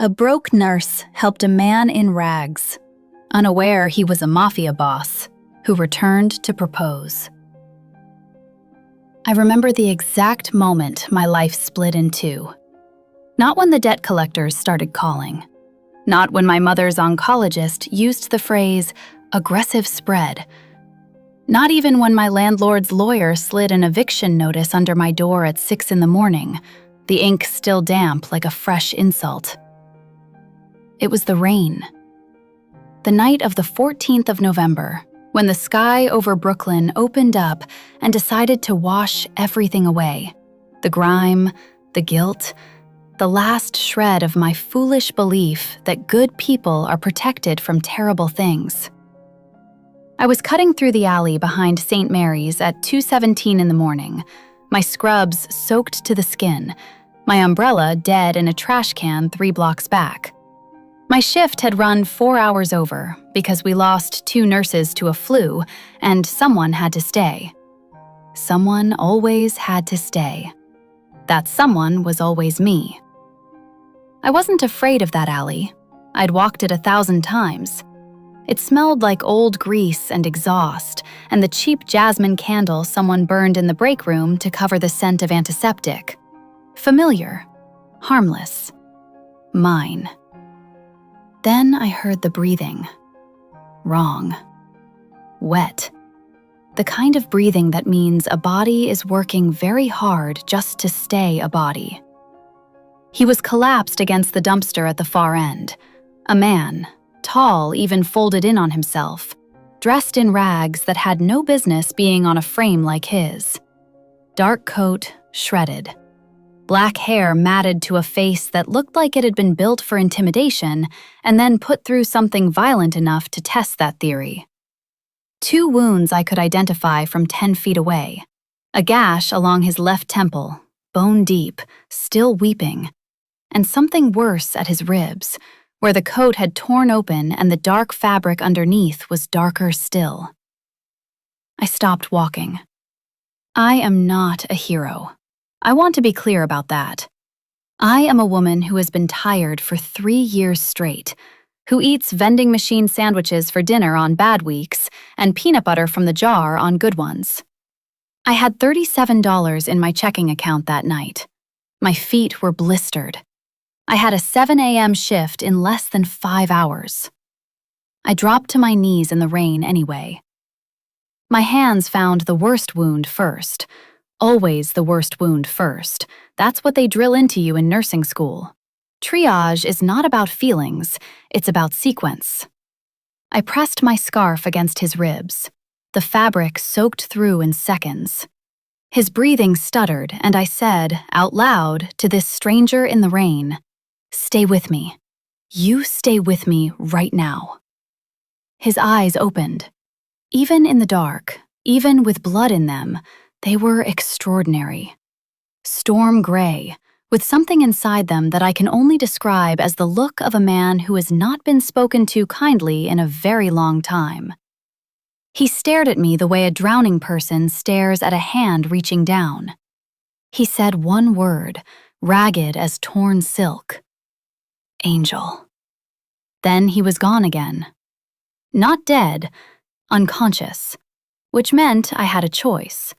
A broke nurse helped a man in rags, unaware he was a Mafia boss who returned to propose. I remember the exact moment my life split in two. Not when the debt collectors started calling. Not when my mother's oncologist used the phrase, aggressive spread. Not even when my landlord's lawyer slid an eviction notice under my door at 6 a.m, the ink still damp like a fresh insult. It was the rain. The night of the 14th of November, when the sky over Brooklyn opened up and decided to wash everything away. The grime, the guilt, the last shred of my foolish belief that good people are protected from terrible things. I was cutting through the alley behind St. Mary's at 2:17 in the morning, my scrubs soaked to the skin, my umbrella dead in a trash can 3 blocks back. My shift had run 4 hours over because we lost 2 nurses to a flu, and someone had to stay. Someone always had to stay. That someone was always me. I wasn't afraid of that alley. I'd walked it 1,000 times. It smelled like old grease and exhaust, and the cheap jasmine candle someone burned in the break room to cover the scent of antiseptic. Familiar, harmless, mine. Then I heard the breathing. Wrong. Wet. The kind of breathing that means a body is working very hard just to stay a body. He was collapsed against the dumpster at the far end. A man, tall, even folded in on himself, dressed in rags that had no business being on a frame like his. Dark coat, shredded. Black hair matted to a face that looked like it had been built for intimidation and then put through something violent enough to test that theory. 2 wounds I could identify from 10 feet away. A gash along his left temple, bone deep, still weeping, and something worse at his ribs, where the coat had torn open and the dark fabric underneath was darker still. I stopped walking. I am not a hero. I want to be clear about that. I am a woman who has been tired for 3 years straight, who eats vending machine sandwiches for dinner on bad weeks and peanut butter from the jar on good ones. I had $37 in my checking account that night. My feet were blistered. I had a 7 a.m. shift in less than 5 hours. I dropped to my knees in the rain anyway. My hands found the worst wound first. Always the worst wound first. That's what they drill into you in nursing school. Triage is not about feelings, it's about sequence. I pressed my scarf against his ribs. The fabric soaked through in seconds. His breathing stuttered, and I said, out loud, to this stranger in the rain, "Stay with me. You stay with me right now." His eyes opened. Even in the dark, even with blood in them, they were extraordinary. Storm gray, with something inside them that I can only describe as the look of a man who has not been spoken to kindly in a very long time. He stared at me the way a drowning person stares at a hand reaching down. He said one word, ragged as torn silk. Angel. Then he was gone again. Not dead, unconscious, which meant I had a choice.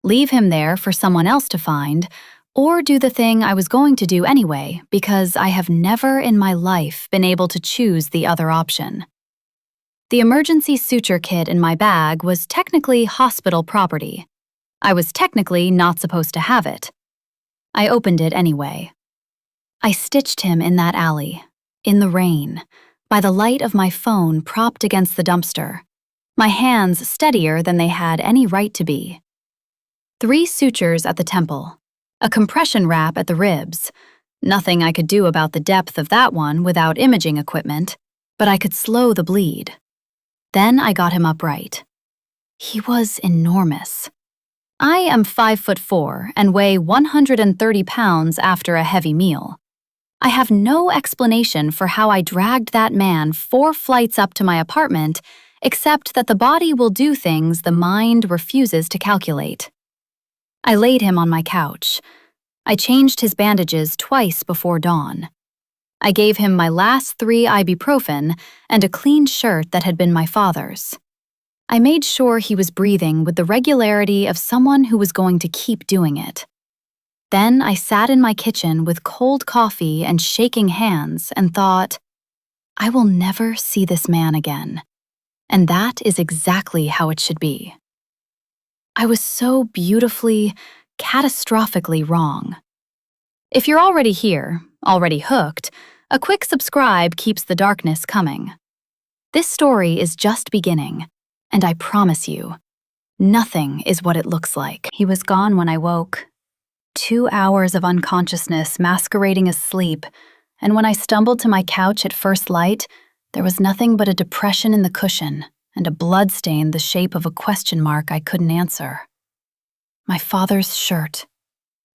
Leave him there for someone else to find, or do the thing I was going to do anyway because I have never in my life been able to choose the other option. The emergency suture kit in my bag was technically hospital property. I was technically not supposed to have it. I opened it anyway. I stitched him in that alley, in the rain, by the light of my phone propped against the dumpster, my hands steadier than they had any right to be. 3 sutures at the temple, a compression wrap at the ribs. Nothing I could do about the depth of that one without imaging equipment, but I could slow the bleed. Then I got him upright. He was enormous. I am 5'4" and weigh 130 pounds after a heavy meal. I have no explanation for how I dragged that man 4 flights up to my apartment, except that the body will do things the mind refuses to calculate. I laid him on my couch. I changed his bandages twice before dawn. I gave him my last 3 ibuprofen and a clean shirt that had been my father's. I made sure he was breathing with the regularity of someone who was going to keep doing it. Then I sat in my kitchen with cold coffee and shaking hands and thought, I will never see this man again. And that is exactly how it should be. I was so beautifully, catastrophically wrong. If you're already here, already hooked, a quick subscribe keeps the darkness coming. This story is just beginning, and I promise you, nothing is what it looks like. He was gone when I woke. 2 hours of unconsciousness masquerading as sleep, and when I stumbled to my couch at first light, there was nothing but a depression in the cushion and a blood stain the shape of a question mark I couldn't answer. My father's shirt.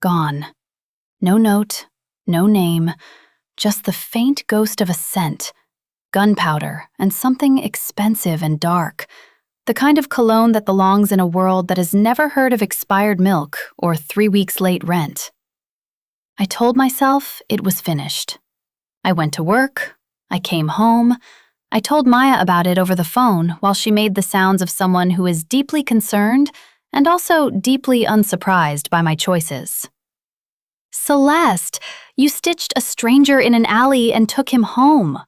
Gone. No note, no name, just the faint ghost of a scent, gunpowder, and something expensive and dark, the kind of cologne that belongs in a world that has never heard of expired milk or 3 weeks late rent. I told myself it was finished. I went to work, I came home, I told Maya about it over the phone while she made the sounds of someone who is deeply concerned and also deeply unsurprised by my choices. Celeste, you stitched a stranger in an alley and took him home.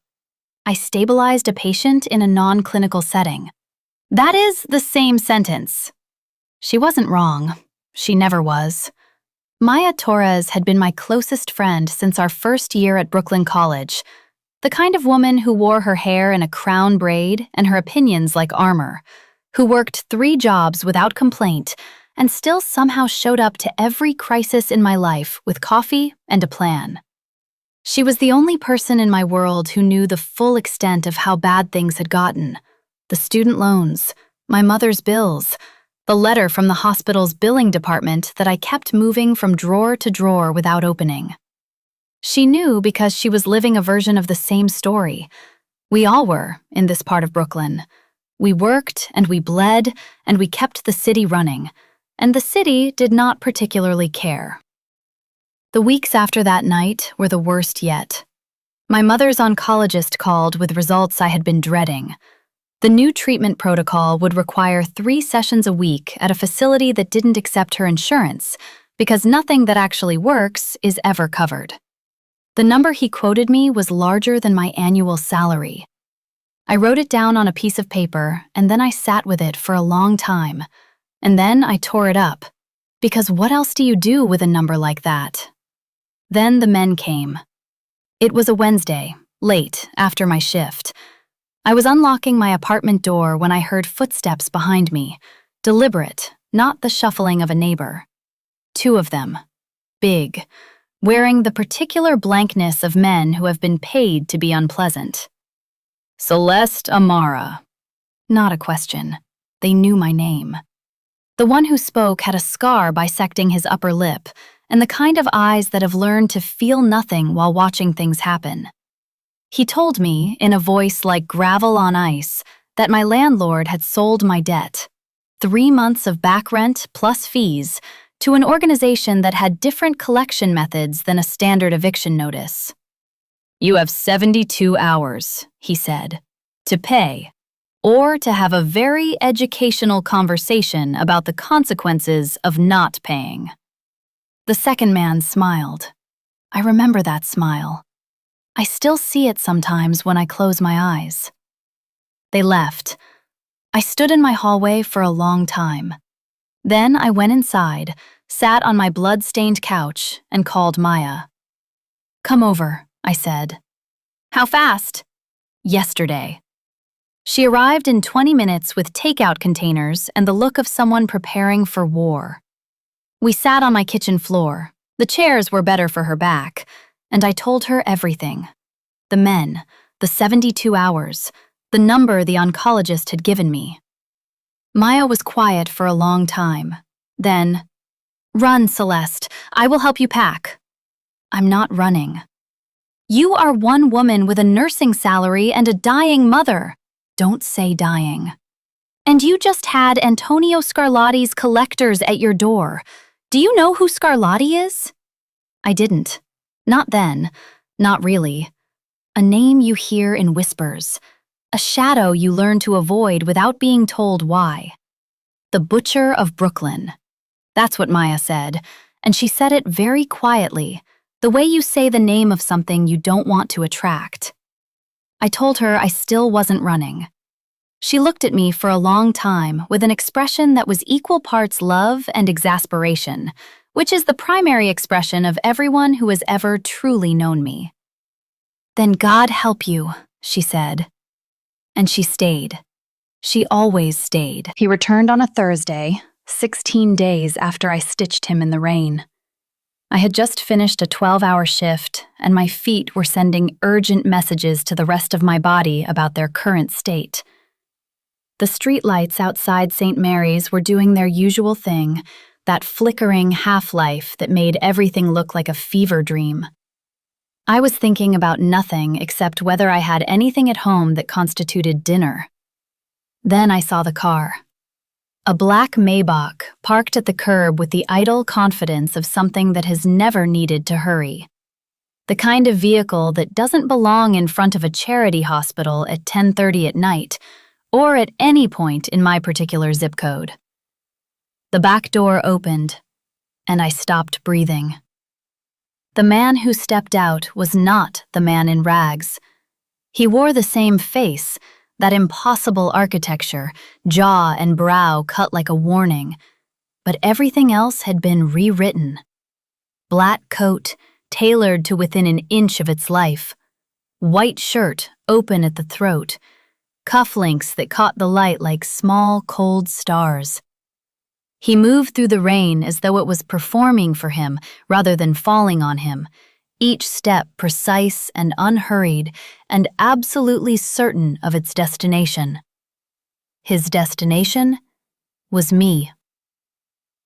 I stabilized a patient in a non-clinical setting. That is the same sentence. She wasn't wrong. She never was. Maya Torres had been my closest friend since our first year at Brooklyn College, the kind of woman who wore her hair in a crown braid and her opinions like armor, who worked 3 jobs without complaint and still somehow showed up to every crisis in my life with coffee and a plan. She was the only person in my world who knew the full extent of how bad things had gotten. The student loans, my mother's bills, the letter from the hospital's billing department that I kept moving from drawer to drawer without opening. She knew because she was living a version of the same story. We all were in this part of Brooklyn. We worked and we bled and we kept the city running, and the city did not particularly care. The weeks after that night were the worst yet. My mother's oncologist called with results I had been dreading. The new treatment protocol would require 3 sessions a week at a facility that didn't accept her insurance, because nothing that actually works is ever covered. The number he quoted me was larger than my annual salary. I wrote it down on a piece of paper, and then I sat with it for a long time. And then I tore it up, because what else do you do with a number like that? Then the men came. It was a Wednesday, late, after my shift. I was unlocking my apartment door when I heard footsteps behind me, deliberate, not the shuffling of a neighbor. 2 of them, big, wearing the particular blankness of men who have been paid to be unpleasant. Celeste Amara. Not a question. They knew my name. The one who spoke had a scar bisecting his upper lip, and the kind of eyes that have learned to feel nothing while watching things happen. He told me, in a voice like gravel on ice, that my landlord had sold my debt, 3 months of back rent plus fees, to an organization that had different collection methods than a standard eviction notice. You have 72 hours, he said, to pay, or to have a very educational conversation about the consequences of not paying. The second man smiled. I remember that smile. I still see it sometimes when I close my eyes. They left. I stood in my hallway for a long time. Then I went inside, sat on my blood-stained couch, and called Maya. Come over, I said. How fast? Yesterday. She arrived in 20 minutes with takeout containers and the look of someone preparing for war. We sat on my kitchen floor. The chairs were better for her back, and I told her everything. The men, the 72 hours, the number the oncologist had given me. Maya was quiet for a long time. Then, run, Celeste. I will help you pack. I'm not running. You are one woman with a nursing salary and a dying mother. Don't say dying. And you just had Antonio Scarlatti's collectors at your door. Do you know who Scarlatti is? I didn't. Not then. Not really. a name you hear in whispers, a shadow you learn to avoid without being told why. The Butcher of Brooklyn. That's what Maya said, and she said it very quietly, the way you say the name of something you don't want to attract. I told her I still wasn't running. She looked at me for a long time with an expression that was equal parts love and exasperation, which is the primary expression of everyone who has ever truly known me. "Then God help you," she said. And she stayed. She always stayed. He returned on a Thursday, 16 days after I stitched him in the rain. I had just finished a 12-hour shift, and my feet were sending urgent messages to the rest of my body about their current state. The streetlights outside St. Mary's were doing their usual thing, that flickering half-life that made everything look like a fever dream. I was thinking about nothing except whether I had anything at home that constituted dinner. Then I saw the car. A black Maybach parked at the curb with the idle confidence of something that has never needed to hurry. The kind of vehicle that doesn't belong in front of a charity hospital at 10:30 at night, or at any point in my particular zip code. The back door opened, and I stopped breathing. The man who stepped out was not the man in rags. He wore the same face, that impossible architecture, jaw and brow cut like a warning, but everything else had been rewritten. Black coat, tailored to within an inch of its life. White shirt, open at the throat. Cufflinks that caught the light like small, cold stars. He moved through the rain as though it was performing for him rather than falling on him, each step precise and unhurried and absolutely certain of its destination. His destination was me.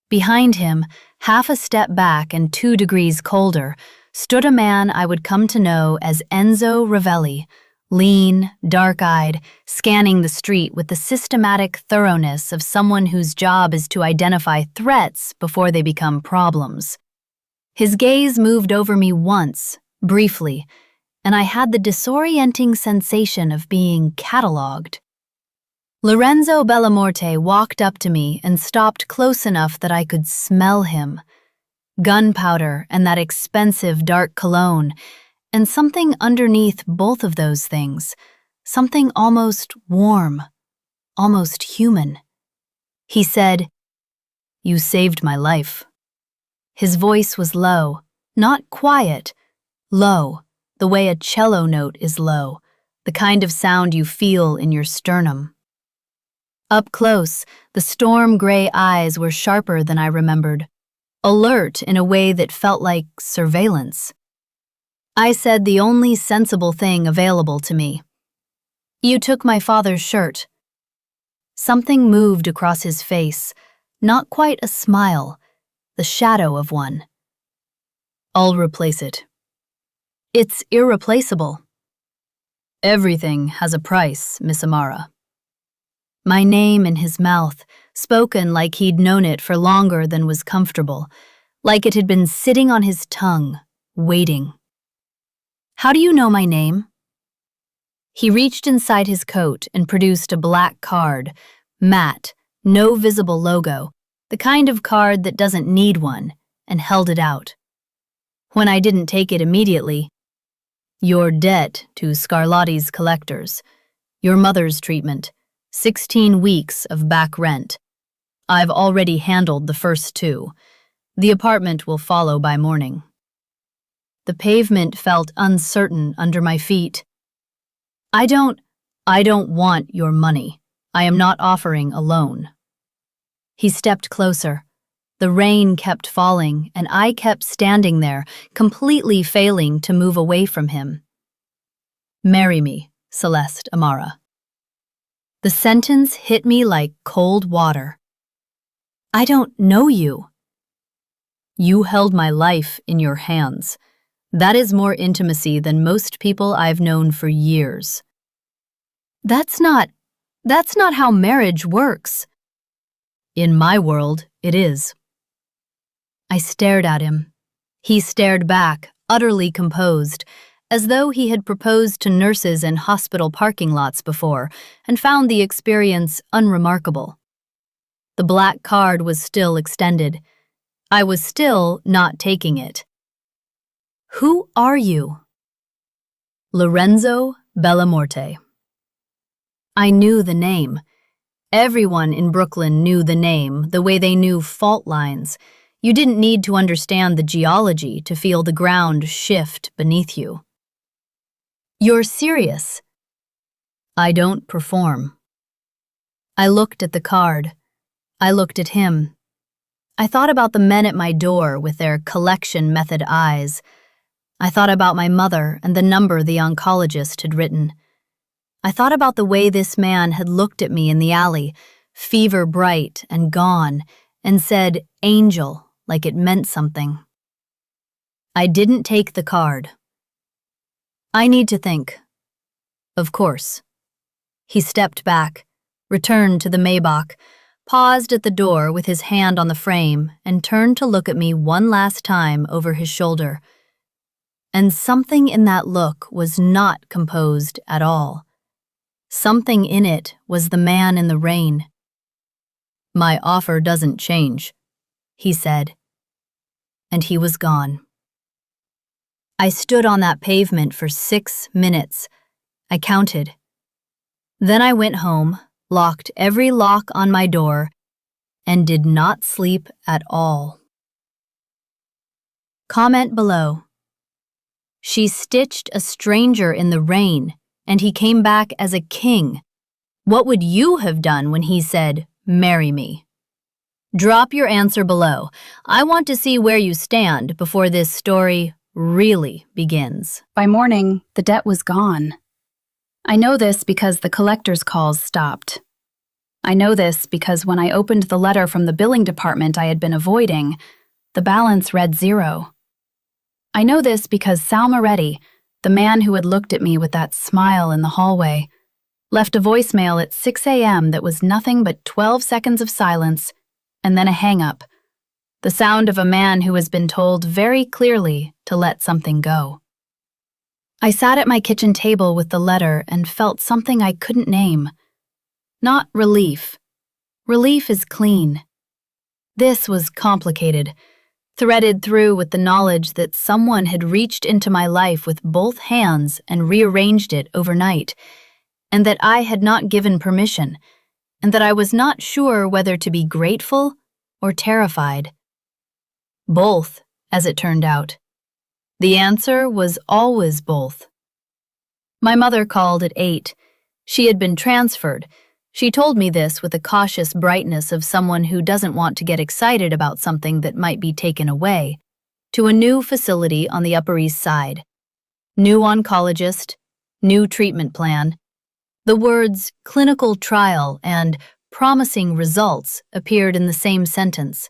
Behind him, half a step back and 2 degrees colder, stood a man I would come to know as Enzo Ravelli, lean, dark-eyed, scanning the street with the systematic thoroughness of someone whose job is to identify threats before they become problems. His gaze moved over me once, briefly, and I had the disorienting sensation of being catalogued. Lorenzo Bellamorte walked up to me and stopped close enough that I could smell him. Gunpowder and that expensive dark cologne, and something underneath both of those things, something almost warm, almost human. He said, "You saved my life." His voice was low, not quiet, low, the way a cello note is low, the kind of sound you feel in your sternum. Up close, the storm-gray eyes were sharper than I remembered, alert in a way that felt like surveillance. I said the only sensible thing available to me. "You took my father's shirt." Something moved across his face, not quite a smile, the shadow of one. "I'll replace it." "It's irreplaceable." "Everything has a price, Miss Amara." My name in his mouth, spoken like he'd known it for longer than was comfortable, like it had been sitting on his tongue, waiting. "How do you know my name?" He reached inside his coat and produced a black card, matte, no visible logo, the kind of card that doesn't need one, and held it out. When I didn't take it immediately, "Your debt to Scarlatti's collectors, your mother's treatment, 16 weeks of back rent. I've already handled the first 2. The apartment will follow by morning." The pavement felt uncertain under my feet. I don't want your money. I am not offering a loan." He stepped closer. The rain kept falling, and I kept standing there, completely failing to move away from him. "Marry me, Celeste Amara." The sentence hit me like cold water. "I don't know you." "You held my life in your hands. That is more intimacy than most people I've known for years." That's not how marriage works." "In my world, it is." I stared at him. He stared back, utterly composed, as though he had proposed to nurses in hospital parking lots before and found the experience unremarkable. The black card was still extended. I was still not taking it. "Who are you?" "Lorenzo Bellamorte." I knew the name. Everyone in Brooklyn knew the name, the way they knew fault lines. You didn't need to understand the geology to feel the ground shift beneath you. "You're serious?" "I don't perform." I looked at the card. I looked at him. I thought about the men at my door with their collection method eyes. I thought about my mother and the number the oncologist had written. I thought about the way this man had looked at me in the alley, fever bright and gone, and said "angel" like it meant something. I didn't take the card. "I need to think." "Of course." He stepped back, returned to the Maybach, paused at the door with his hand on the frame, and turned to look at me one last time over his shoulder. And something in that look was not composed at all. Something in it was the man in the rain. "My offer doesn't change," he said. And he was gone. I stood on that pavement for 6 minutes. I counted. Then I went home, locked every lock on my door, and did not sleep at all. Comment below. She stitched a stranger in the rain, and he came back as a king. What would you have done when he said, "Marry me"? Drop your answer below. I want to see where you stand before this story really begins. By morning, the debt was gone. I know this because the collector's calls stopped. I know this because when I opened the letter from the billing department I had been avoiding, the balance read 0. I know this because Sal Moretti, the man who had looked at me with that smile in the hallway, left a voicemail at 6 a.m. that was nothing but 12 seconds of silence and then a hang-up, the sound of a man who has been told very clearly to let something go. I sat at my kitchen table with the letter and felt something I couldn't name. Not relief. Relief is clean. This was complicated, threaded through with the knowledge that someone had reached into my life with both hands and rearranged it overnight, and that I had not given permission, and that I was not sure whether to be grateful or terrified. Both, as it turned out. The answer was always both. My mother called at 8. She had been transferred. She told me this with the cautious brightness of someone who doesn't want to get excited about something that might be taken away, to a new facility on the Upper East Side. New oncologist, new treatment plan. The words clinical trial and promising results appeared in the same sentence.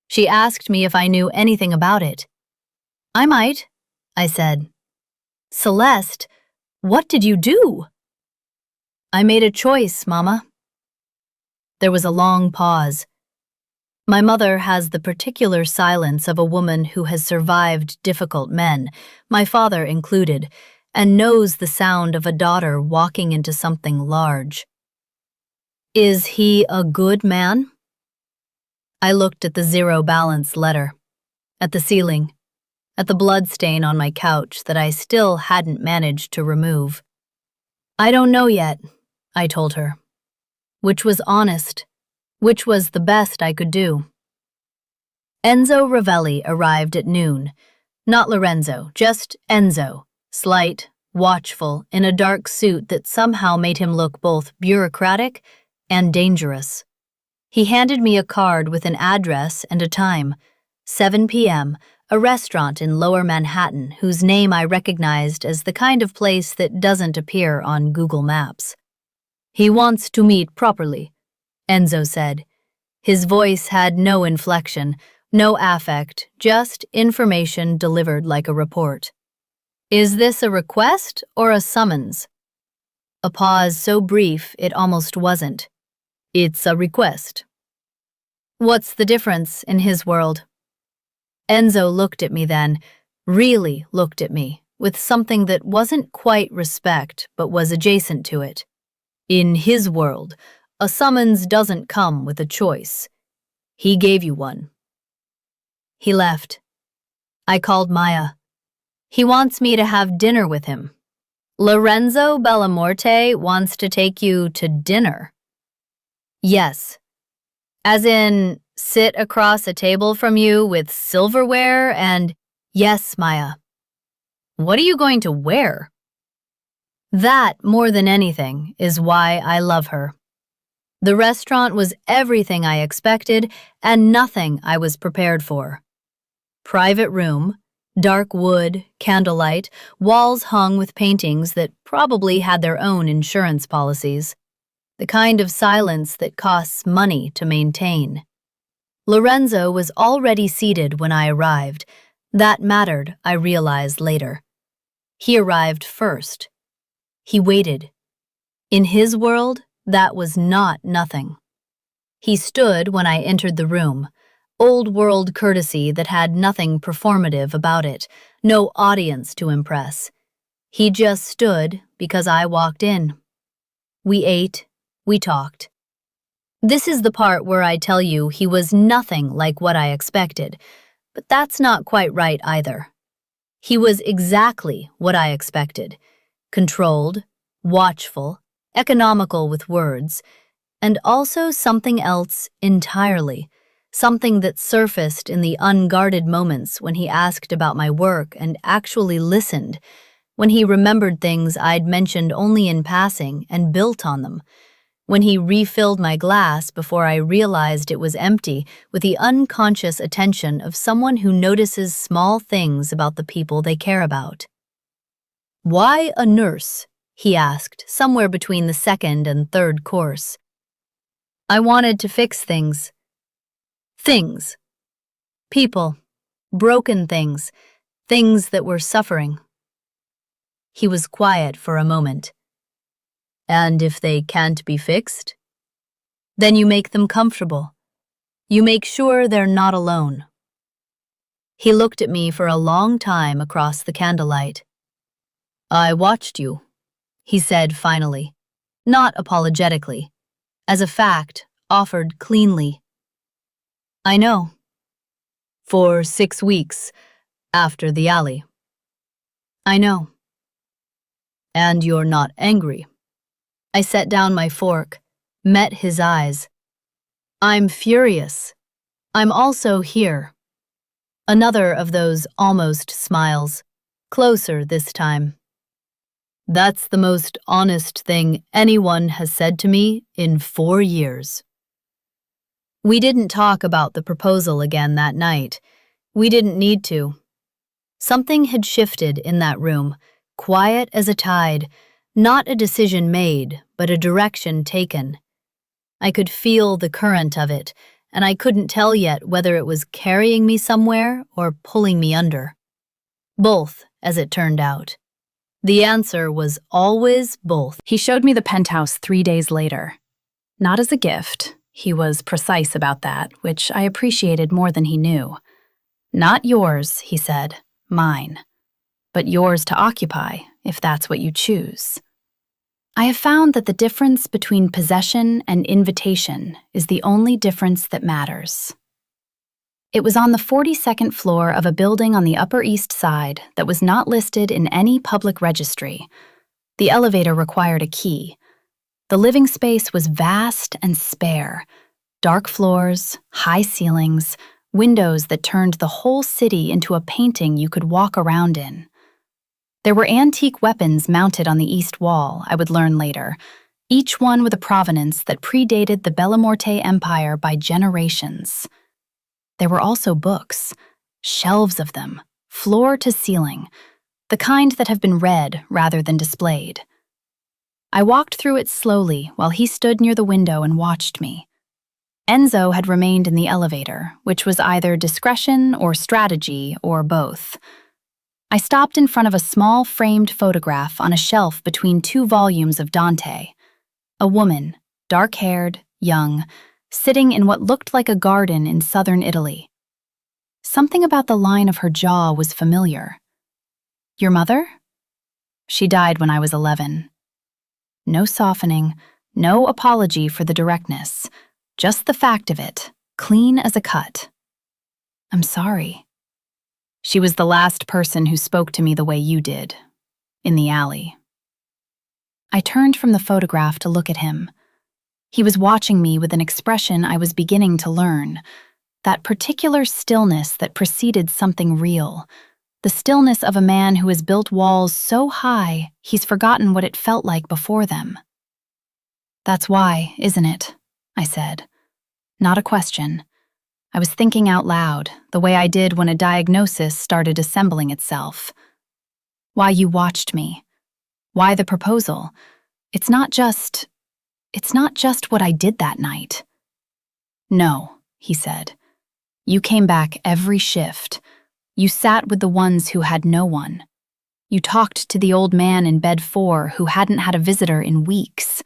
She asked me if I knew anything about it. "I might," I said. "Celeste, what did you do?" "I made a choice, Mama." There was a long pause. My mother has the particular silence of a woman who has survived difficult men, my father included, and knows the sound of a daughter walking into something large. "Is he a good man?" I looked at the 0 balance letter, at the ceiling, at the blood stain on my couch that I still hadn't managed to remove. "I don't know yet," I told her, which was honest, which was the best I could do. Enzo Ravelli arrived at noon. Not Lorenzo, just Enzo, slight, watchful, in a dark suit that somehow made him look both bureaucratic and dangerous. He handed me a card with an address and a time, 7 p.m., a restaurant in Lower Manhattan whose name I recognized as the kind of place that doesn't appear on Google Maps. "He wants to meet properly," Enzo said. His voice had no inflection, no affect, just information delivered like a report. "Is this a request or a summons?" A pause so brief it almost wasn't. "It's a request." What's the difference in his world? Enzo looked at me then, really looked at me, with something that wasn't quite respect but was adjacent to it. In his world, a summons doesn't come with a choice. He gave you one. He left. I called Maya. He wants me to have dinner with him. Lorenzo Bellamorte wants to take you to dinner. Yes. As in, sit across a table from you with silverware and… Yes, Maya. What are you going to wear? That, more than anything, is why I love her. The restaurant was everything I expected and nothing I was prepared for. Private room, dark wood, candlelight, walls hung with paintings that probably had their own insurance policies. The kind of silence that costs money to maintain. Lorenzo was already seated when I arrived. That mattered, I realized later. He arrived first. He waited. In his world, that was not nothing. He stood when I entered the room, old-world courtesy that had nothing performative about it, no audience to impress. He just stood because I walked in. We ate, we talked. This is the part where I tell you he was nothing like what I expected, but that's not quite right either. He was exactly what I expected, controlled, watchful, economical with words, and also something else entirely, something that surfaced in the unguarded moments when he asked about my work and actually listened, when he remembered things I'd mentioned only in passing and built on them, when he refilled my glass before I realized it was empty with the unconscious attention of someone who notices small things about the people they care about. Why a nurse? He asked, somewhere between the second and third course. I wanted to fix things. Things. People. Broken things. Things that were suffering. He was quiet for a moment. And if they can't be fixed? Then you make them comfortable. You make sure they're not alone. He looked at me for a long time across the candlelight. I watched you, he said finally, not apologetically, as a fact offered cleanly. I know. For 6 weeks after the alley. I know. And you're not angry. I set down my fork, met his eyes. I'm furious. I'm also here. Another of those almost smiles, closer this time. That's the most honest thing anyone has said to me in 4 years. We didn't talk about the proposal again that night. We didn't need to. Something had shifted in that room, quiet as a tide, not a decision made, but a direction taken. I could feel the current of it, and I couldn't tell yet whether it was carrying me somewhere or pulling me under. Both, as it turned out. The answer was always both. He showed me the penthouse 3 days later. Not as a gift. He was precise about that, which I appreciated more than he knew. Not yours, he said, mine. But yours to occupy, if that's what you choose. I have found that the difference between possession and invitation is the only difference that matters. It was on the 42nd floor of a building on the Upper East Side that was not listed in any public registry. The elevator required a key. The living space was vast and spare. Dark floors, high ceilings, windows that turned the whole city into a painting you could walk around in. There were antique weapons mounted on the east wall, I would learn later, each one with a provenance that predated the Bellamorte Empire by generations. There were also books, shelves of them, floor to ceiling, the kind that have been read rather than displayed. I walked through it slowly while he stood near the window and watched me. Enzo had remained in the elevator, which was either discretion or strategy or both. I stopped in front of a small framed photograph on a shelf between 2 volumes of Dante. A woman, dark-haired, young, sitting in what looked like a garden in southern Italy. Something about the line of her jaw was familiar. Your mother? She died when I was 11. No softening, no apology for the directness. Just the fact of it, clean as a cut. I'm sorry. She was the last person who spoke to me the way you did, in the alley. I turned from the photograph to look at him. He was watching me with an expression I was beginning to learn, that particular stillness that preceded something real, the stillness of a man who has built walls so high he's forgotten what it felt like before them. That's why, isn't it? I said. Not a question. I was thinking out loud, the way I did when a diagnosis started assembling itself. Why you watched me. Why the proposal. It's not just what I did that night. No, he said. You came back every shift. You sat with the ones who had no one. You talked to the old man in bed 4 who hadn't had a visitor in weeks.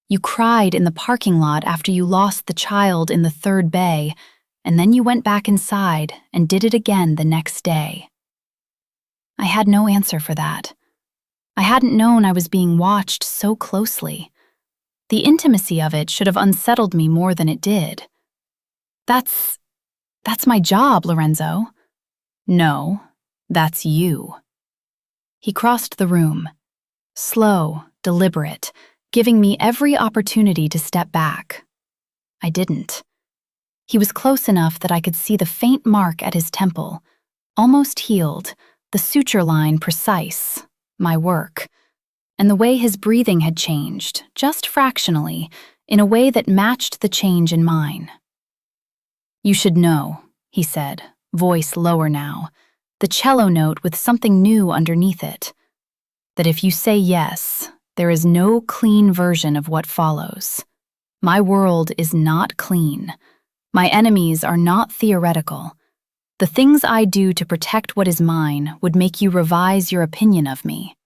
You cried in the parking lot after you lost the child in the 3rd bay, and then you went back inside and did it again the next day. I had no answer for that. I hadn't known I was being watched so closely. The intimacy of it should have unsettled me more than it did. That's my job, Lorenzo. No, that's you. He crossed the room, slow, deliberate, giving me every opportunity to step back. I didn't. He was close enough that I could see the faint mark at his temple, almost healed, the suture line precise, my work, and the way his breathing had changed, just fractionally, in a way that matched the change in mine. You should know, he said, voice lower now, the cello note with something new underneath it, that if you say yes, there is no clean version of what follows. My world is not clean. My enemies are not theoretical. The things I do to protect what is mine would make you revise your opinion of me.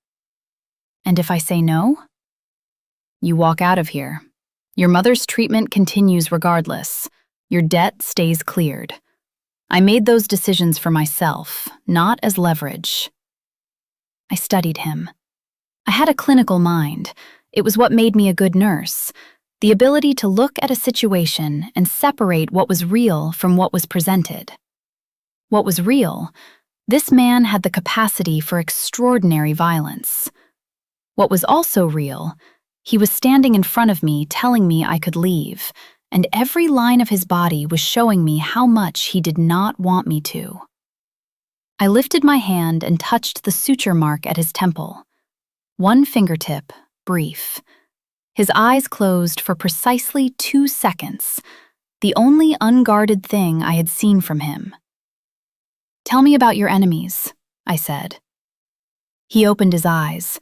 And if I say no? You walk out of here. Your mother's treatment continues regardless. Your debt stays cleared. I made those decisions for myself, not as leverage. I studied him. I had a clinical mind. It was what made me a good nurse. The ability to look at a situation and separate what was real from what was presented. What was real? This man had the capacity for extraordinary violence. What was also real? He was standing in front of me telling me I could leave, and every line of his body was showing me how much he did not want me to. I lifted my hand and touched the suture mark at his temple. One fingertip, brief. His eyes closed for precisely 2 seconds, the only unguarded thing I had seen from him. Tell me about your enemies, I said. He opened his eyes.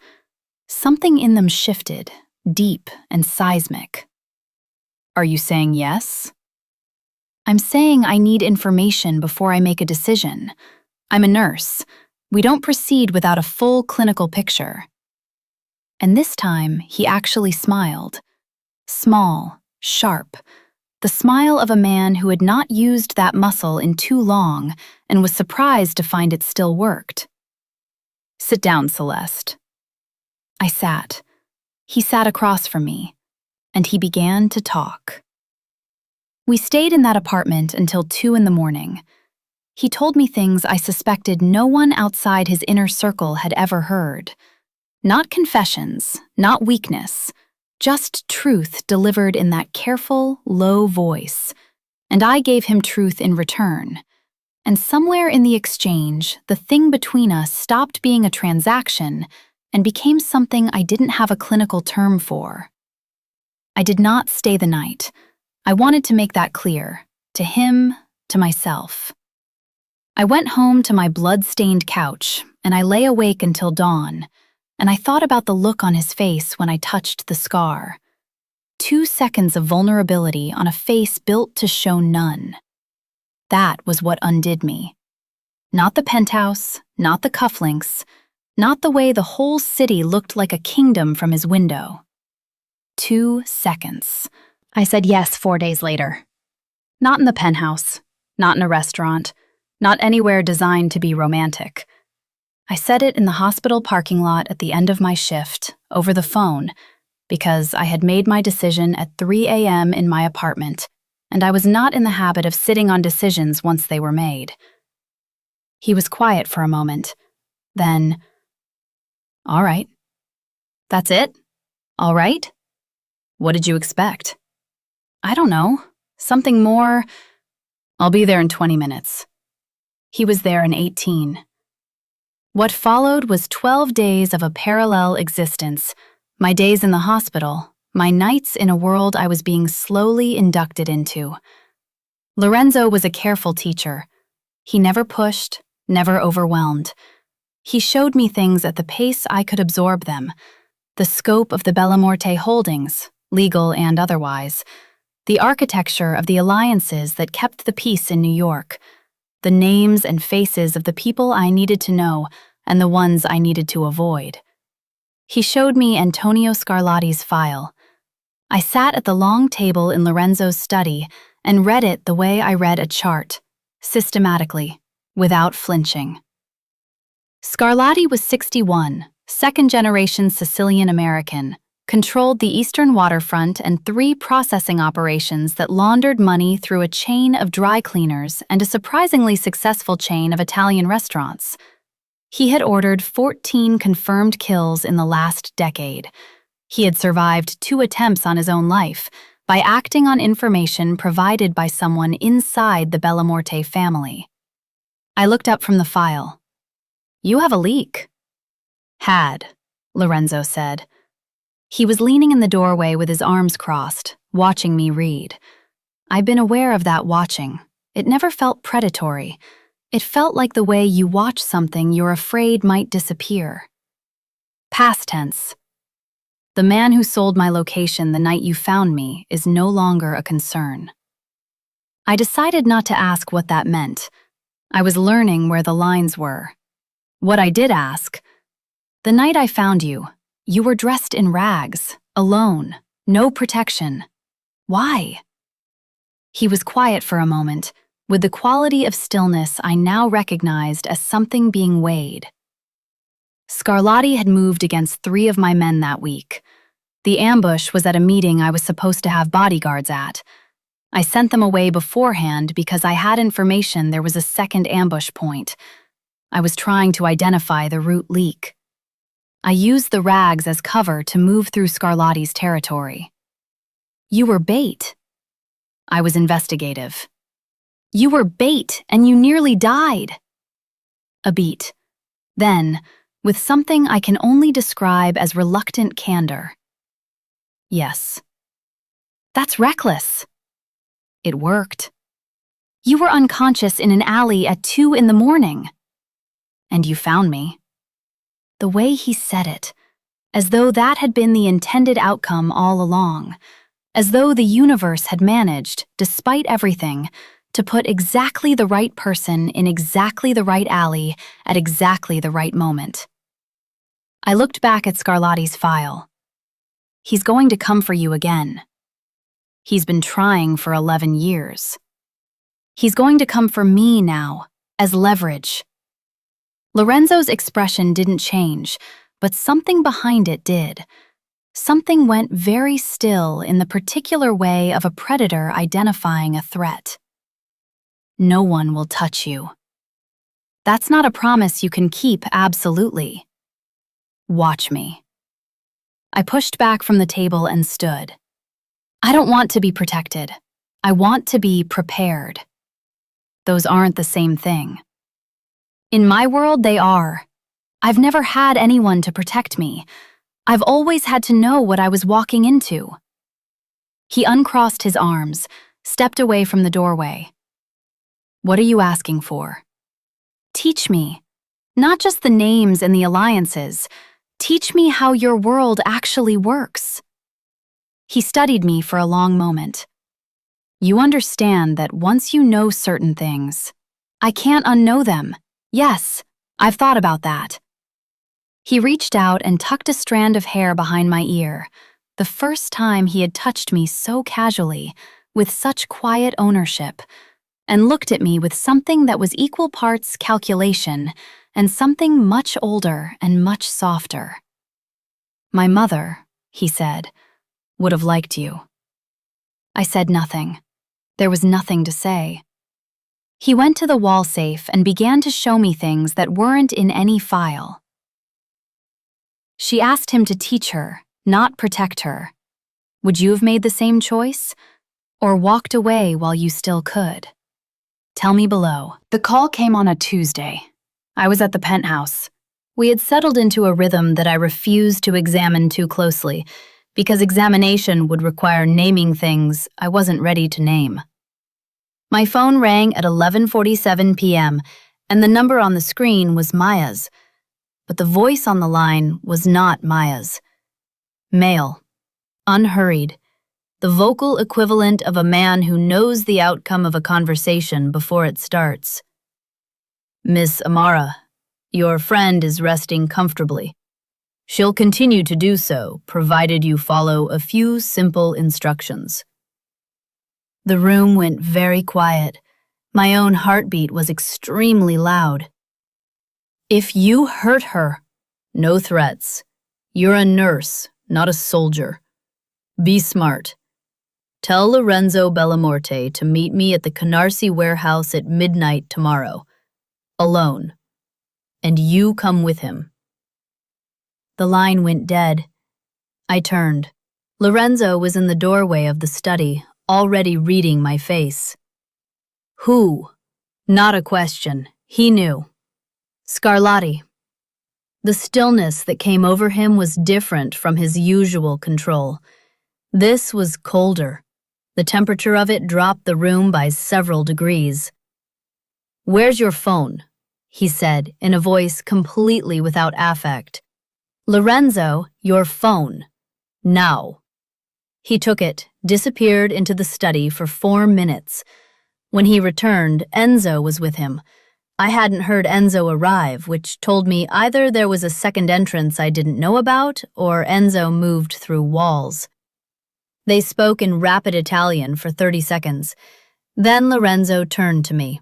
Something in them shifted, deep and seismic. Are you saying yes? I'm saying I need information before I make a decision. I'm a nurse. We don't proceed without a full clinical picture. And this time, he actually smiled. Small, sharp. The smile of a man who had not used that muscle in too long and was surprised to find it still worked. Sit down, Celeste. I sat. He sat across from me, and he began to talk. We stayed in that apartment until 2 a.m. He told me things I suspected no one outside his inner circle had ever heard. Not confessions, not weakness, just truth delivered in that careful, low voice. And I gave him truth in return. And somewhere in the exchange, the thing between us stopped being a transaction and became something I didn't have a clinical term for. I did not stay the night. I wanted to make that clear, to him, to myself. I went home to my blood-stained couch, and I lay awake until dawn, and I thought about the look on his face when I touched the scar. 2 seconds of vulnerability on a face built to show none. That was what undid me. Not the penthouse, not the cufflinks, not the way the whole city looked like a kingdom from his window. 2 seconds. I said yes 4 days later. Not in the penthouse, not in a restaurant, not anywhere designed to be romantic. I said it in the hospital parking lot at the end of my shift, over the phone, because I had made my decision at 3 a.m. in my apartment, and I was not in the habit of sitting on decisions once they were made. He was quiet for a moment. Then, "All right. That's it? All right? What did you expect?" "I don't know. Something more. I'll be there in 20 minutes. He was there in 18. What followed was 12 days of a parallel existence, my days in the hospital, my nights in a world I was being slowly inducted into. Lorenzo was a careful teacher. He never pushed, never overwhelmed. He showed me things at the pace I could absorb them, the scope of the Bellamorte holdings, legal and otherwise, the architecture of the alliances that kept the peace in New York, the names and faces of the people I needed to know and the ones I needed to avoid. He showed me Antonio Scarlatti's file. I sat at the long table in Lorenzo's study and read it the way I read a chart, systematically, without flinching. Scarlatti was 61, second-generation Sicilian-American, controlled the eastern waterfront and 3 processing operations that laundered money through a chain of dry cleaners and a surprisingly successful chain of Italian restaurants. He had ordered 14 confirmed kills in the last decade. He had survived 2 attempts on his own life by acting on information provided by someone inside the Bellamorte family. I looked up from the file. "You have a leak." "Had," Lorenzo said. He was leaning in the doorway with his arms crossed, watching me read. I'd been aware of that watching. It never felt predatory. It felt like the way you watch something you're afraid might disappear. Past tense. The man who sold my location the night you found me is no longer a concern. I decided not to ask what that meant. I was learning where the lines were. What I did ask, "The night I found you, you were dressed in rags, alone, no protection. Why?" He was quiet for a moment, with the quality of stillness I now recognized as something being weighed. Scarlatti had moved against 3 of my men that week. The ambush was at a meeting I was supposed to have bodyguards at. I sent them away beforehand because I had information there was a second ambush point. I was trying to identify the root leak. I used the rags as cover to move through Scarlatti's territory. "You were bait." I was investigative. "You were bait and you nearly died." A beat. Then, with something I can only describe as reluctant candor. "Yes." "That's reckless." "It worked." "You were unconscious in an alley at 2 in the morning." "And you found me." The way he said it, as though that had been the intended outcome all along, as though the universe had managed, despite everything, to put exactly the right person in exactly the right alley at exactly the right moment. I looked back at Scarlatti's file. "He's going to come for you again. He's been trying for 11 years. He's going to come for me now, as leverage." Lorenzo's expression didn't change, but something behind it did. Something went very still in the particular way of a predator identifying a threat. "No one will touch you." That's not a promise you can keep absolutely. "Watch me." I pushed back from the table and stood. I don't want to be protected. I want to be prepared. Those aren't the same thing. In my world, they are. I've never had anyone to protect me. I've always had to know what I was walking into. He uncrossed his arms, stepped away from the doorway. "What are you asking for?" "Teach me. Not just the names and the alliances. Teach me how your world actually works." He studied me for a long moment. "You understand that once you know certain things, I can't unknow them. Yes, I've thought about that." He reached out and tucked a strand of hair behind my ear, the first time he had touched me so casually, with such quiet ownership, and looked at me with something that was equal parts calculation and something much older and much softer. "My mother," he said, "would have liked you." I said nothing. There was nothing to say. He went to the wall safe and began to show me things that weren't in any file. She asked him to teach her, not protect her. Would you have made the same choice? Or walked away while you still could? Tell me below. The call came on a Tuesday. I was at the penthouse. We had settled into a rhythm that I refused to examine too closely, because examination would require naming things I wasn't ready to name. My phone rang at 11:47 p.m., and the number on the screen was Maya's. But the voice on the line was not Maya's. Male. Unhurried. The vocal equivalent of a man who knows the outcome of a conversation before it starts. "Miss Amara, your friend is resting comfortably. She'll continue to do so, provided you follow a few simple instructions." The room went very quiet. My own heartbeat was extremely loud. "If you hurt her, no threats. You're a nurse, not a soldier. Be smart. Tell Lorenzo Bellamorte to meet me at the Canarsie warehouse at midnight tomorrow. Alone. And you come with him." The line went dead. I turned. Lorenzo was in the doorway of the study, already reading my face. Who? Not a question. He knew. Scarlatti. The stillness that came over him was different from his usual control. This was colder. The temperature of it dropped the room by several degrees. "Where's your phone?" he said in a voice completely without affect. "Lorenzo, your phone. Now." He took it, disappeared into the study for 4 minutes. When he returned, Enzo was with him. I hadn't heard Enzo arrive, which told me either there was a second entrance I didn't know about, or Enzo moved through walls. They spoke in rapid Italian for 30 seconds. Then Lorenzo turned to me.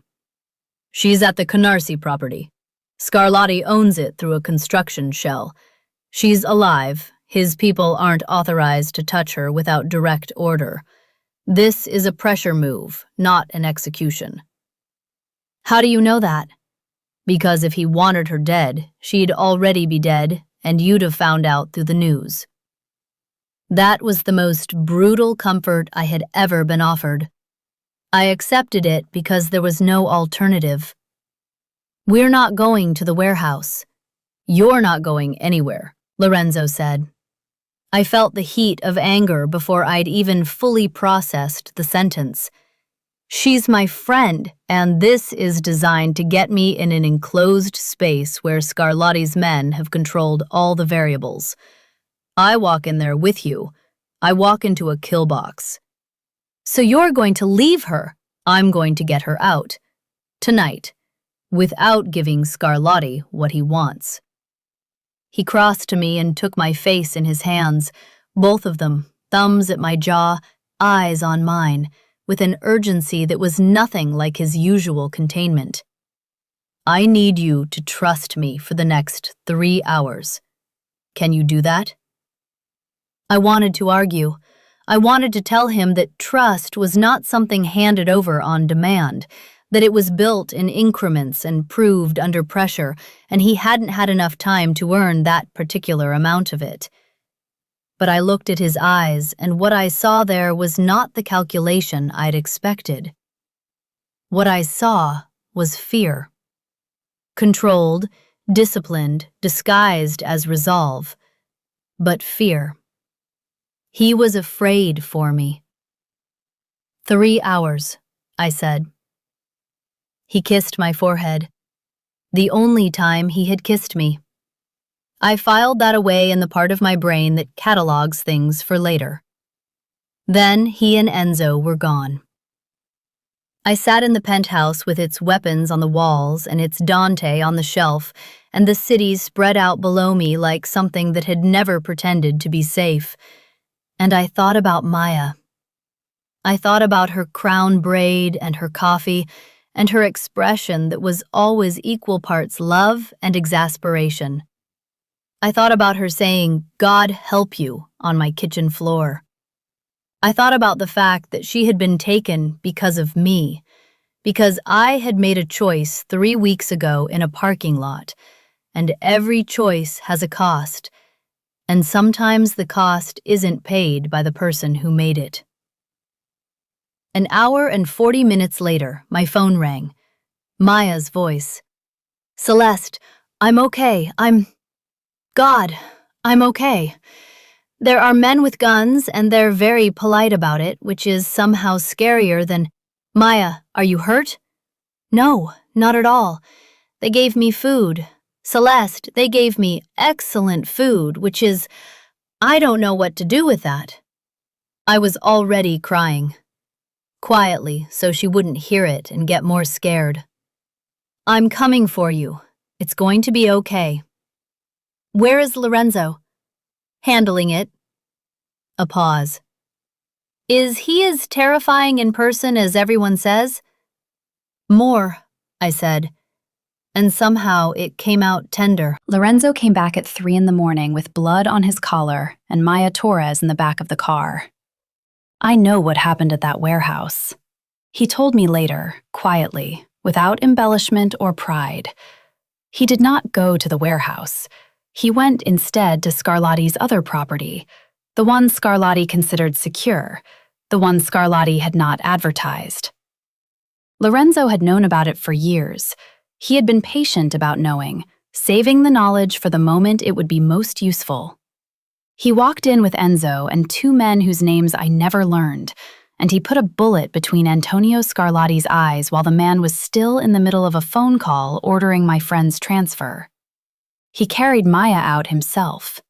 "She's at the Canarsie property. Scarlatti owns it through a construction shell. She's alive. His people aren't authorized to touch her without direct order. This is a pressure move, not an execution." "How do you know that?" "Because if he wanted her dead, she'd already be dead, and you'd have found out through the news." That was the most brutal comfort I had ever been offered. I accepted it because there was no alternative. "We're not going to the warehouse." "You're not going anywhere," Lorenzo said. I felt the heat of anger before I'd even fully processed the sentence. She's my friend, and this is designed to get me in an enclosed space where Scarlatti's men have controlled all the variables. I walk in there with you. I walk into a kill box. "So you're going to leave her?" "I'm going to get her out. Tonight. Without giving Scarlatti what he wants." He crossed to me and took my face in his hands, both of them, thumbs at my jaw, eyes on mine, with an urgency that was nothing like his usual containment. "I need you to trust me for the next 3 hours. Can you do that?" I wanted to argue. I wanted to tell him that trust was not something handed over on demand, that it was built in increments and proved under pressure, and he hadn't had enough time to earn that particular amount of it. But I looked at his eyes, and what I saw there was not the calculation I'd expected. What I saw was fear. Controlled, disciplined, disguised as resolve, but fear. He was afraid for me. 3 hours, I said. He kissed my forehead. The only time he had kissed me. I filed that away in the part of my brain that catalogs things for later. Then he and Enzo were gone. I sat in the penthouse with its weapons on the walls and its Dante on the shelf, and the city spread out below me like something that had never pretended to be safe. And I thought about Maya. I thought about her crown braid and her coffee, and her expression that was always equal parts love and exasperation. I thought about her saying, "God help you," on my kitchen floor. I thought about the fact that she had been taken because of me, because I had made a choice 3 weeks ago in a parking lot, and every choice has a cost, and sometimes the cost isn't paid by the person who made it. An hour and 40 minutes later, my phone rang. Maya's voice. "Celeste, I'm okay. God, I'm okay. There are men with guns, and they're very polite about it, which is somehow scarier than, 'Maya, are you hurt?' 'No, not at all. They gave me food. Celeste, they gave me excellent food, which is, I don't know what to do with that.'" I was already crying. Quietly, so she wouldn't hear it and get more scared. "I'm coming for you. It's going to be okay." "Where is Lorenzo?" "Handling it." A pause. "Is he as terrifying in person as everyone says?" "More," I said, and somehow it came out tender. Lorenzo came back at 3 in the morning with blood on his collar and Maya Torres in the back of the car. I know what happened at that warehouse. He told me later, quietly, without embellishment or pride. He did not go to the warehouse. He went instead to Scarlatti's other property, the one Scarlatti considered secure, the one Scarlatti had not advertised. Lorenzo had known about it for years. He had been patient about knowing, saving the knowledge for the moment it would be most useful. He walked in with Enzo and 2 men whose names I never learned, and he put a bullet between Antonio Scarlatti's eyes while the man was still in the middle of a phone call ordering my friend's transfer. He carried Maya out himself.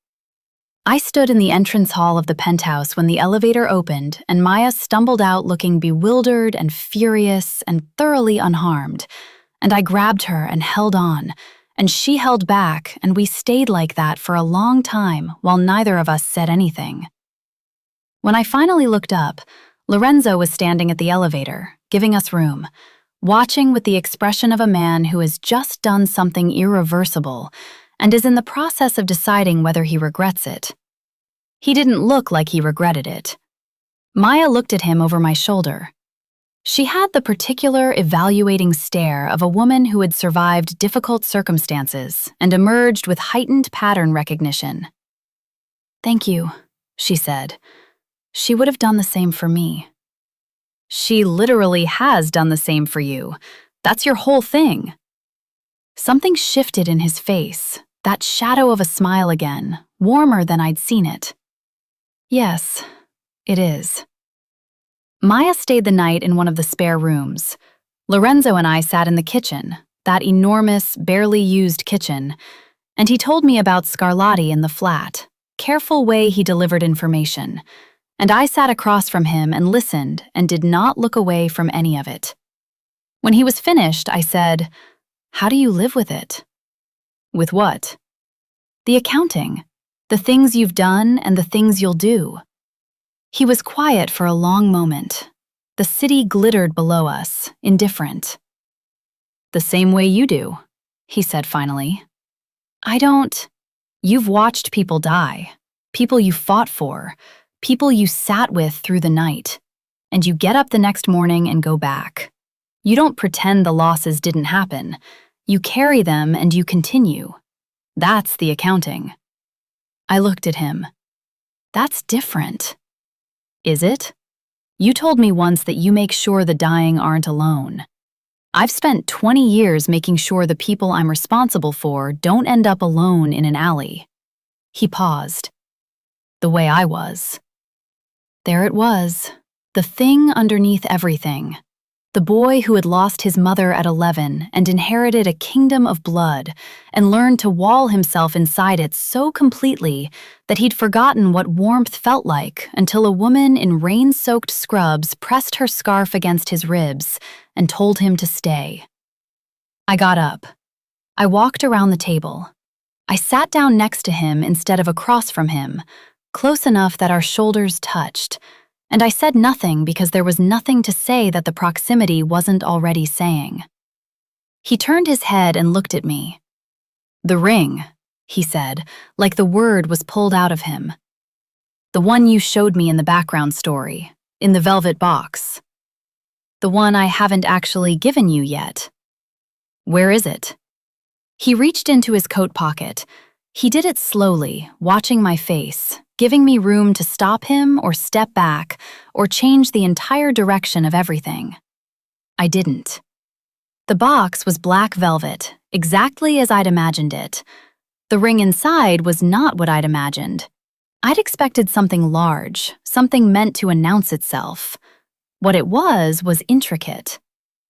I stood in the entrance hall of the penthouse when the elevator opened and Maya stumbled out looking bewildered and furious and thoroughly unharmed, and I grabbed her and held on, and she held back, and we stayed like that for a long time while neither of us said anything. When I finally looked up, Lorenzo was standing at the elevator, giving us room, watching with the expression of a man who has just done something irreversible and is in the process of deciding whether he regrets it. He didn't look like he regretted it. Maya looked at him over my shoulder. She had the particular evaluating stare of a woman who had survived difficult circumstances and emerged with heightened pattern recognition. "Thank you," she said. "She would have done the same for me." "She literally has done the same for you. That's your whole thing." Something shifted in his face, that shadow of a smile again, warmer than I'd seen it. "Yes, it is." Maya stayed the night in one of the spare rooms. Lorenzo and I sat in the kitchen, that enormous, barely used kitchen, and he told me about Scarlatti in the flat, careful way he delivered information, and I sat across from him and listened and did not look away from any of it. When he was finished, I said, "How do you live with it?" "With what?" "The accounting, the things you've done and the things you'll do." He was quiet for a long moment. The city glittered below us, indifferent. "The same way you do," he said finally. You've watched people die, people you fought for, people you sat with through the night, and you get up the next morning and go back. You don't pretend the losses didn't happen. You carry them and you continue. That's the accounting. I looked at him. That's different. Is it? You told me once that you make sure the dying aren't alone. I've spent 20 years making sure the people I'm responsible for don't end up alone in an alley. He paused. The way I was. There it was, the thing underneath everything. The boy who had lost his mother at 11 and inherited a kingdom of blood and learned to wall himself inside it so completely that he'd forgotten what warmth felt like until a woman in rain-soaked scrubs pressed her scarf against his ribs and told him to stay. I got up. I walked around the table. I sat down next to him instead of across from him, close enough that our shoulders touched, And I said nothing because there was nothing to say that the proximity wasn't already saying. He turned his head and looked at me. "The ring," he said, like the word was pulled out of him. "The one you showed me in the background story, in the velvet box. The one I haven't actually given you yet. Where is it?" He reached into his coat pocket. He did it slowly, watching my face, giving me room to stop him or step back or change the entire direction of everything. I didn't. The box was black velvet, exactly as I'd imagined it. The ring inside was not what I'd imagined. I'd expected something large, something meant to announce itself. What it was intricate.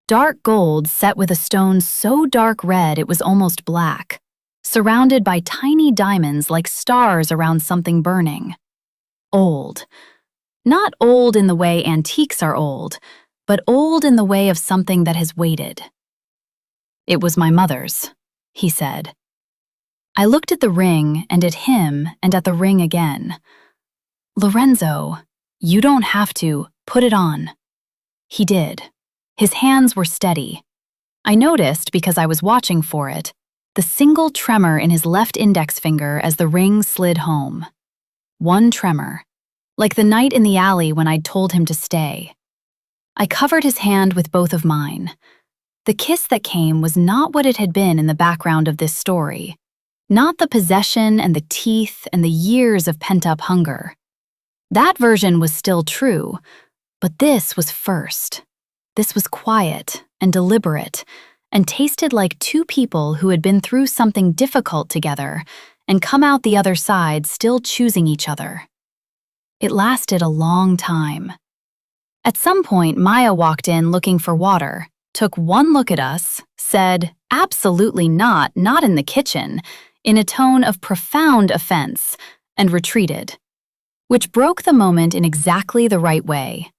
Dark gold set with a stone so dark red it was almost black, surrounded by tiny diamonds like stars around something burning. Old. Not old in the way antiques are old, but old in the way of something that has waited. "It was my mother's," he said. I looked at the ring and at him and at the ring again. "Lorenzo, you don't have to. Put it on." He did. His hands were steady. I noticed, because I was watching for it, the single tremor in his left index finger as the ring slid home. One tremor, like the night in the alley when I'd told him to stay. I covered his hand with both of mine. The kiss that came was not what it had been in the background of this story. Not the possession and the teeth and the years of pent-up hunger. That version was still true, but this was first. This was quiet and deliberate and tasted like two people who had been through something difficult together and come out the other side still choosing each other. It lasted a long time. At some point, Maya walked in looking for water, took one look at us, said, "Absolutely not in the kitchen," in a tone of profound offense, and retreated, which broke the moment in exactly the right way.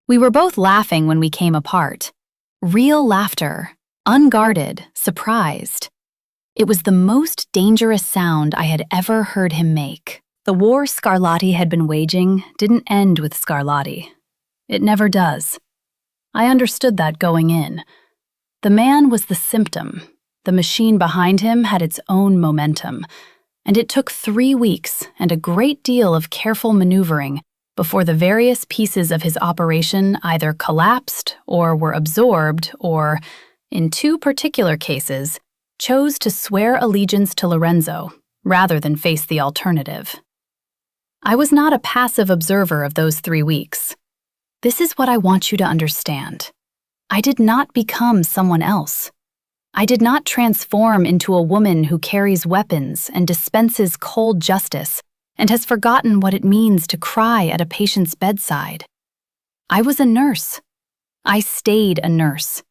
We were both laughing when we came apart. Real laughter, unguarded, surprised. It was the most dangerous sound I had ever heard him make. The war Scarlatti had been waging didn't end with Scarlatti. It never does. I understood that going in. The man was the symptom. The machine behind him had its own momentum, and it took 3 weeks and a great deal of careful maneuvering before the various pieces of his operation either collapsed or were absorbed or, in 2 particular cases, chose to swear allegiance to Lorenzo rather than face the alternative. I was not a passive observer of those 3 weeks. This is what I want you to understand. I did not become someone else. I did not transform into a woman who carries weapons and dispenses cold justice and has forgotten what it means to cry at a patient's bedside. I was a nurse. I stayed a nurse.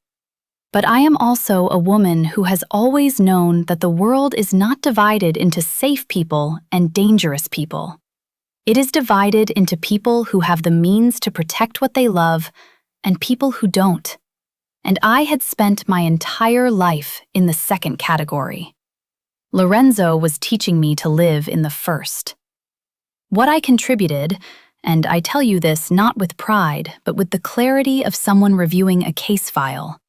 But I am also a woman who has always known that the world is not divided into safe people and dangerous people. It is divided into people who have the means to protect what they love and people who don't. And I had spent my entire life in the second category. Lorenzo was teaching me to live in the first. What I contributed, and I tell you this not with pride, but with the clarity of someone reviewing a case file,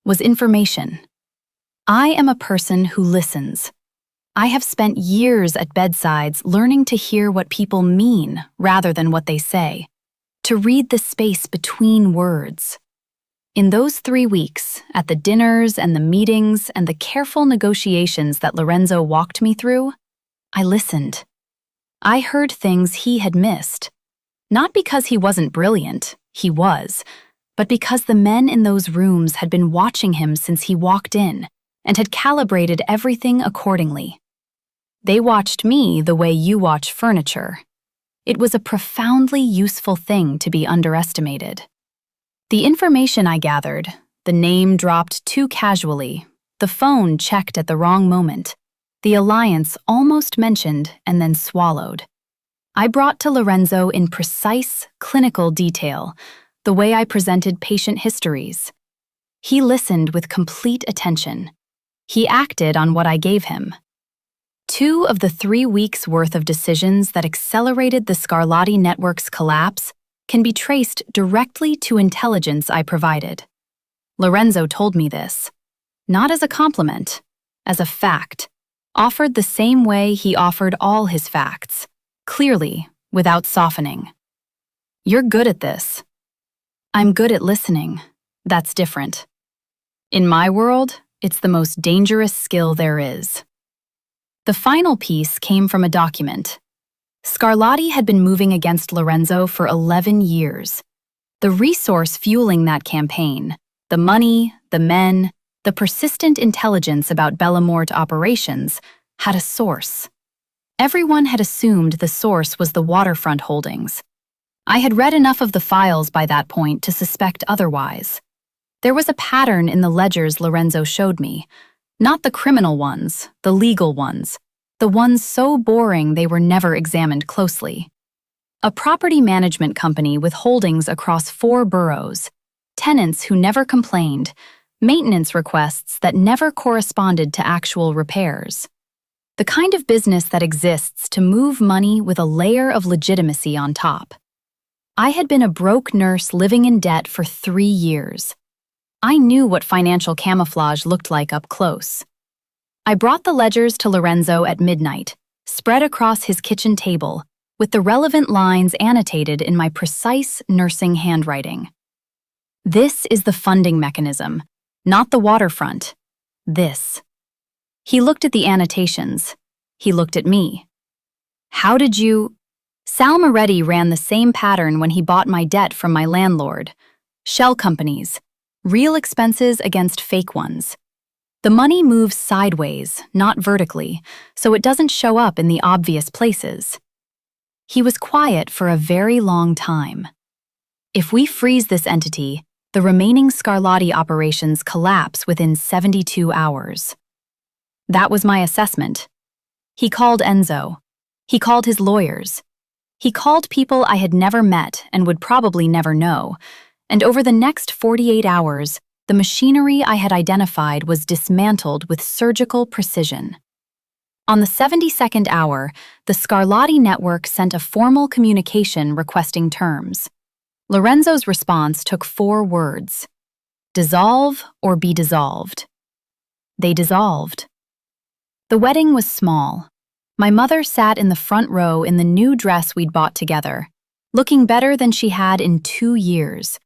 was information. I am a person who listens. I have spent years at bedsides learning to hear what people mean rather than what they say, to read the space between words. In those 3 weeks, at the dinners and the meetings and the careful negotiations that Lorenzo walked me through, I listened. I heard things he had missed. Not because he wasn't brilliant, he was, but because the men in those rooms had been watching him since he walked in and had calibrated everything accordingly. They watched me the way you watch furniture. It was a profoundly useful thing to be underestimated. The information I gathered, the name dropped too casually, the phone checked at the wrong moment, the alliance almost mentioned and then swallowed, I brought to Lorenzo in precise, clinical detail, the way I presented patient histories. He listened with complete attention. He acted on what I gave him. 2 of the 3 weeks' worth of decisions that accelerated the Scarlatti network's collapse can be traced directly to intelligence I provided. Lorenzo told me this, not as a compliment, as a fact, offered the same way he offered all his facts, clearly, without softening. You're good at this. I'm good at listening. That's different. In my world, it's the most dangerous skill there is. The final piece came from a document. Scarlatti had been moving against Lorenzo for 11 years. The resource fueling that campaign, the money, the men, the persistent intelligence about Bellamorte operations, had a source. Everyone had assumed the source was the waterfront holdings. I had read enough of the files by that point to suspect otherwise. There was a pattern in the ledgers Lorenzo showed me, not the criminal ones, the legal ones, the ones so boring they were never examined closely. A property management company with holdings across 4 boroughs, tenants who never complained, maintenance requests that never corresponded to actual repairs. The kind of business that exists to move money with a layer of legitimacy on top. I had been a broke nurse living in debt for 3 years. I knew what financial camouflage looked like up close. I brought the ledgers to Lorenzo at midnight, spread across his kitchen table, with the relevant lines annotated in my precise nursing handwriting. This is the funding mechanism, not the waterfront. This. He looked at the annotations. He looked at me. How did you... Sal Moretti ran the same pattern when he bought my debt from my landlord. Shell companies. Real expenses against fake ones. The money moves sideways, not vertically, so it doesn't show up in the obvious places. He was quiet for a very long time. If we freeze this entity, the remaining Scarlatti operations collapse within 72 hours. That was my assessment. He called Enzo. He called his lawyers. He called people I had never met and would probably never know, and over the next 48 hours, the machinery I had identified was dismantled with surgical precision. On the 72nd hour, the Scarlatti network sent a formal communication requesting terms. Lorenzo's response took 4 words: dissolve or be dissolved. They dissolved. The wedding was small. My mother sat in the front row in the new dress we'd bought together, looking better than she had in 2 years.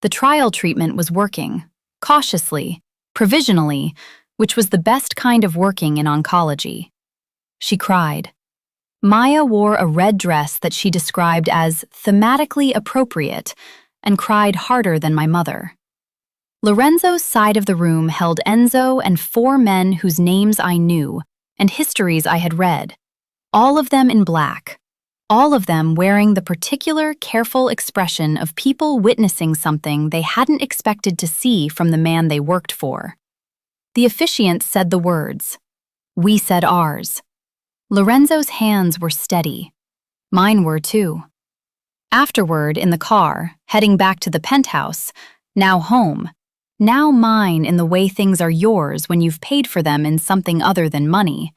The trial treatment was working, cautiously, provisionally, which was the best kind of working in oncology. She cried. Maya wore a red dress that she described as thematically appropriate and cried harder than my mother. Lorenzo's side of the room held Enzo and 4 men whose names I knew and histories I had read, all of them in black, all of them wearing the particular careful expression of people witnessing something they hadn't expected to see from the man they worked for. The officiant said the words. We said ours. Lorenzo's hands were steady. Mine were too. Afterward, in the car, heading back to the penthouse, now home, now mine in the way things are yours when you've paid for them in something other than money,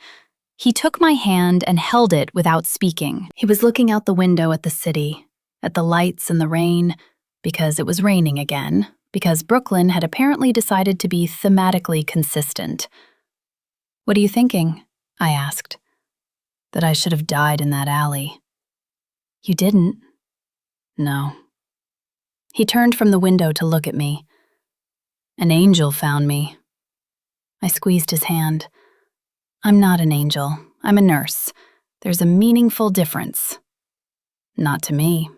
he took my hand and held it without speaking. He was looking out the window at the city, at the lights and the rain, because it was raining again, because Brooklyn had apparently decided to be thematically consistent. What are you thinking? I asked. That I should have died in that alley. You didn't? No. He turned from the window to look at me. An angel found me. I squeezed his hand. I'm not an angel. I'm a nurse. There's a meaningful difference. Not to me.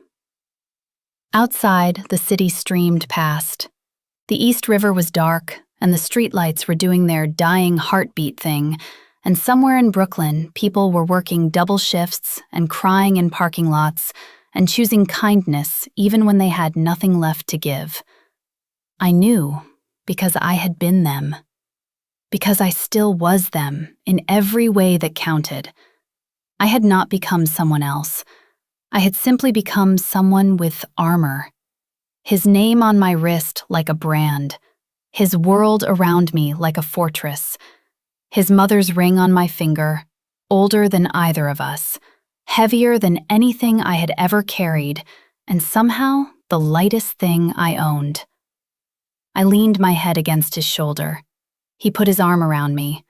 Outside, the city streamed past. The East River was dark, and the streetlights were doing their dying heartbeat thing, and somewhere in Brooklyn, people were working double shifts and crying in parking lots and choosing kindness even when they had nothing left to give. I knew, because I had been them. Because I still was them in every way that counted. I had not become someone else. I had simply become someone with armor. His name on my wrist like a brand. His world around me like a fortress. His mother's ring on my finger, older than either of us, heavier than anything I had ever carried, and somehow the lightest thing I owned. I leaned my head against his shoulder. He put his arm around me.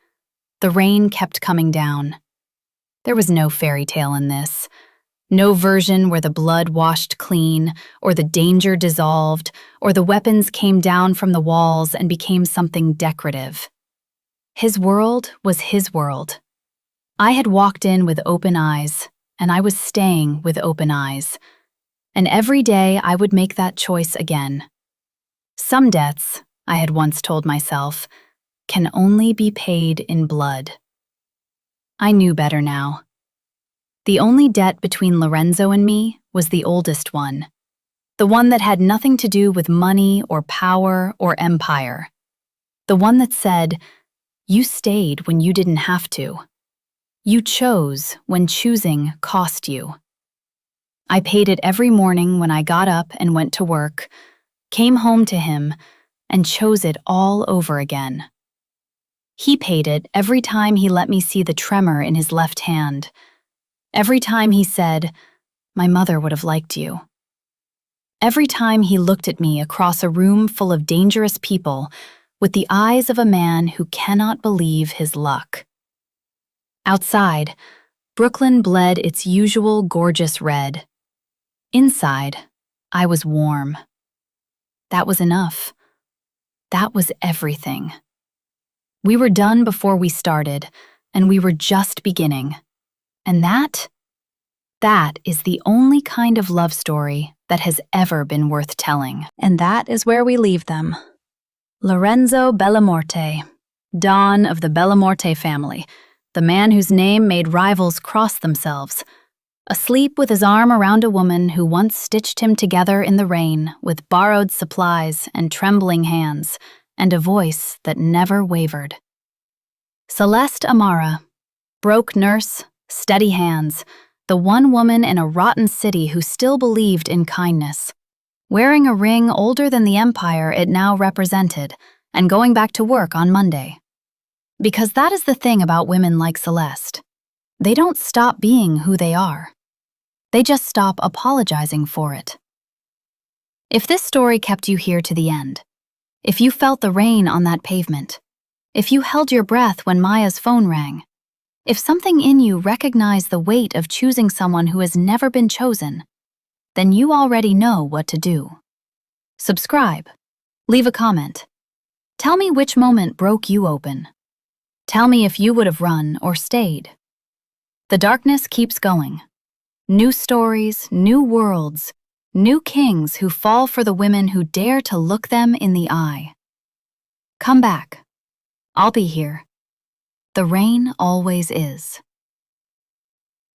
The rain kept coming down. There was no fairy tale in this. No version where the blood washed clean, or the danger dissolved, or the weapons came down from the walls and became something decorative. His world was his world. I had walked in with open eyes, and I was staying with open eyes. And every day I would make that choice again. Some debts, I had once told myself, can only be paid in blood. I knew better now. The only debt between Lorenzo and me was the oldest one, the one that had nothing to do with money or power or empire, the one that said, "You stayed when you didn't have to. You chose when choosing cost you." I paid it every morning when I got up and went to work, came home to him, and chose it all over again. He paid it every time he let me see the tremor in his left hand. Every time he said, "My mother would have liked you." Every time he looked at me across a room full of dangerous people with the eyes of a man who cannot believe his luck. Outside, Brooklyn bled its usual gorgeous red. Inside, I was warm. That was enough. That was everything. We were done before we started, and we were just beginning. And that is the only kind of love story that has ever been worth telling. And that is where we leave them. Lorenzo Bellamorte, Don of the Bellamorte family, the man whose name made rivals cross themselves, asleep with his arm around a woman who once stitched him together in the rain with borrowed supplies and trembling hands, and a voice that never wavered. Celeste Amara, broke nurse, steady hands, the one woman in a rotten city who still believed in kindness, wearing a ring older than the empire it now represented, and going back to work on Monday. Because that is the thing about women like Celeste. They don't stop being who they are. They just stop apologizing for it. If this story kept you here to the end, if you felt the rain on that pavement, if you held your breath when Maya's phone rang, if something in you recognized the weight of choosing someone who has never been chosen, then you already know what to do. Subscribe. Leave a comment. Tell me which moment broke you open. Tell me if you would have run or stayed. The darkness keeps going. New stories, new worlds, new kings who fall for the women who dare to look them in the eye. Come back. I'll be here. The rain always is.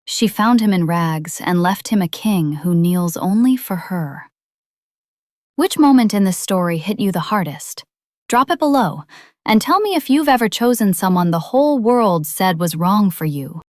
She found him in rags and left him a king who kneels only for her. Which moment in this story hit you the hardest? Drop it below, and tell me if you've ever chosen someone the whole world said was wrong for you.